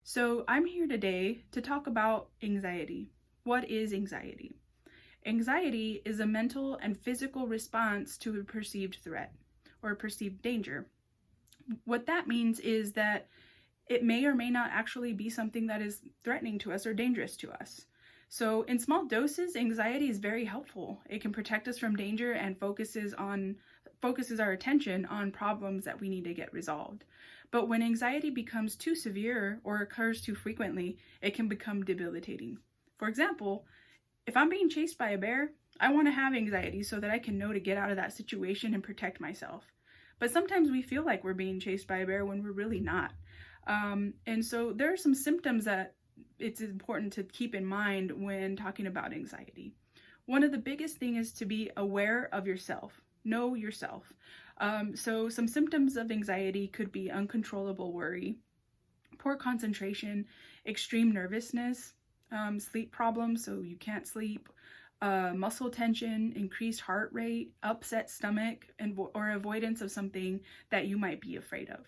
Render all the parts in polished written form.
So, I'm here today to talk about anxiety. What is anxiety? Anxiety is a mental and physical response to a perceived threat or a perceived danger. What that means is that it may or may not actually be something that is threatening to us or dangerous to us. So, in small doses, anxiety is very helpful. It can protect us from danger and focuses our attention on problems that we need to get resolved. But when anxiety becomes too severe or occurs too frequently, it can become debilitating. For example, if I'm being chased by a bear, I want to have anxiety so that I can know to get out of that situation and protect myself. But sometimes we feel like we're being chased by a bear when we're really not. And so there are some symptoms that it's important to keep in mind when talking about anxiety. One of the biggest things is to be aware of yourself. Know yourself. So some symptoms of anxiety could be uncontrollable worry, poor concentration, extreme nervousness, sleep problems, so you can't sleep, muscle tension, increased heart rate, upset stomach, or avoidance of something that you might be afraid of.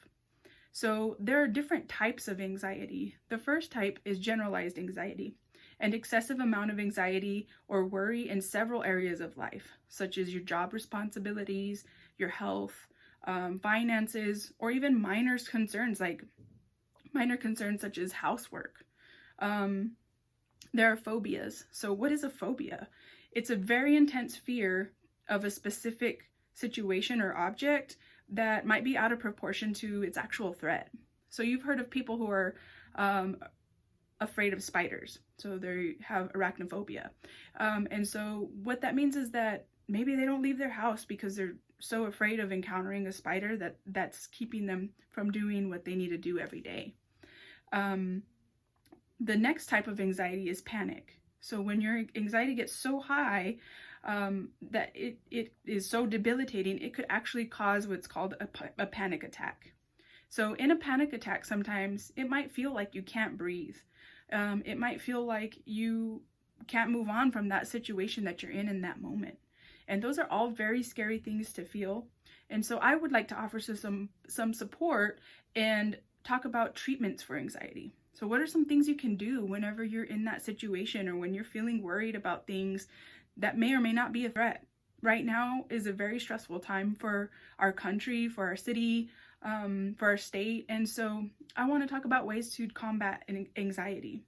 So there are different types of anxiety. The first type is generalized anxiety, an excessive amount of anxiety or worry in several areas of life, such as your job responsibilities, your health, finances, or even minor concerns such as housework. There are phobias. So what is a phobia? It's a very intense fear of a specific situation or object that might be out of proportion to its actual threat. So you've heard of people who are afraid of spiders. So they have arachnophobia. And so what that means is that maybe they don't leave their house because they're so afraid of encountering a spider that's keeping them from doing what they need to do every day. The next type of anxiety is panic. So when your anxiety gets so high that it is so debilitating, it could actually cause what's called a panic attack. So in a panic attack, sometimes it might feel like you can't breathe. It might feel like you can't move on from that situation that you're in that moment. And those are all very scary things to feel. And so I would like to offer some support and talk about treatments for anxiety. So what are some things you can do whenever you're in that situation or when you're feeling worried about things that may or may not be a threat? Right now is a very stressful time for our country, for our city, for our state. And so I want to talk about ways to combat anxiety.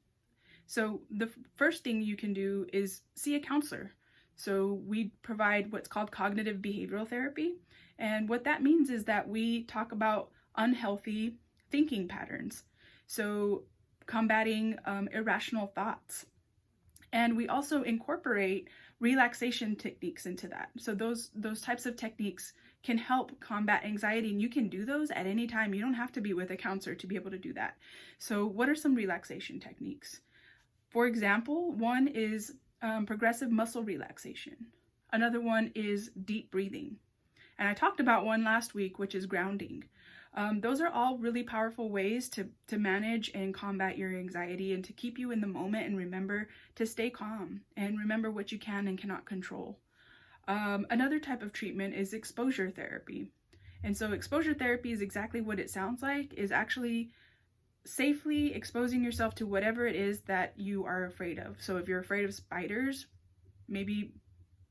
So the first thing you can do is see a counselor. So we provide what's called cognitive behavioral therapy. And what that means is that we talk about unhealthy thinking patterns. So combating irrational thoughts. And we also incorporate relaxation techniques into that. So those types of techniques can help combat anxiety, and you can do those at any time. You don't have to be with a counselor to be able to do that. So what are some relaxation techniques? For example, one is progressive muscle relaxation. Another one is deep breathing. And I talked about one last week, which is grounding. Those are all really powerful ways to manage and combat your anxiety and to keep you in the moment and remember to stay calm and remember what you can and cannot control. Another type of treatment is exposure therapy. And so exposure therapy is exactly what it sounds like, is actually safely exposing yourself to whatever it is that you are afraid of. So if you're afraid of spiders, maybe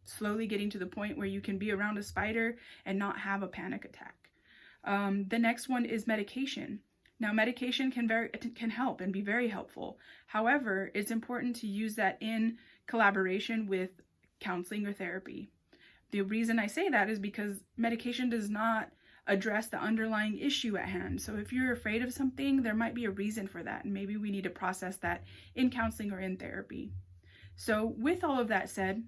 slowly getting to the point where you can be around a spider and not have a panic attack. The next one is medication. Now, medication can help and be very helpful. However, it's important to use that in collaboration with counseling or therapy. The reason I say that is because medication does not address the underlying issue at hand. So if you're afraid of something, there might be a reason for that, and maybe we need to process that in counseling or in therapy. So with all of that said,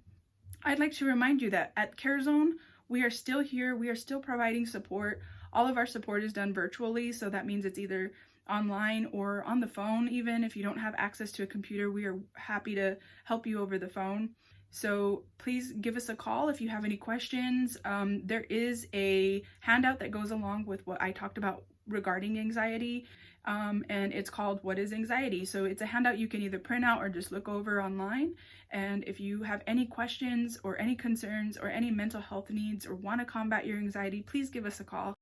I'd like to remind you that at CareZone, we are still here. We are still providing support. All of our support is done virtually, so that means it's either online or on the phone. Even if you don't have access to a computer, we are happy to help you over the phone. So please give us a call if you have any questions. There is a handout that goes along with what I talked about regarding anxiety, and it's called What is Anxiety? So it's a handout you can either print out or just look over online. And if you have any questions or any concerns or any mental health needs or want to combat your anxiety, please give us a call.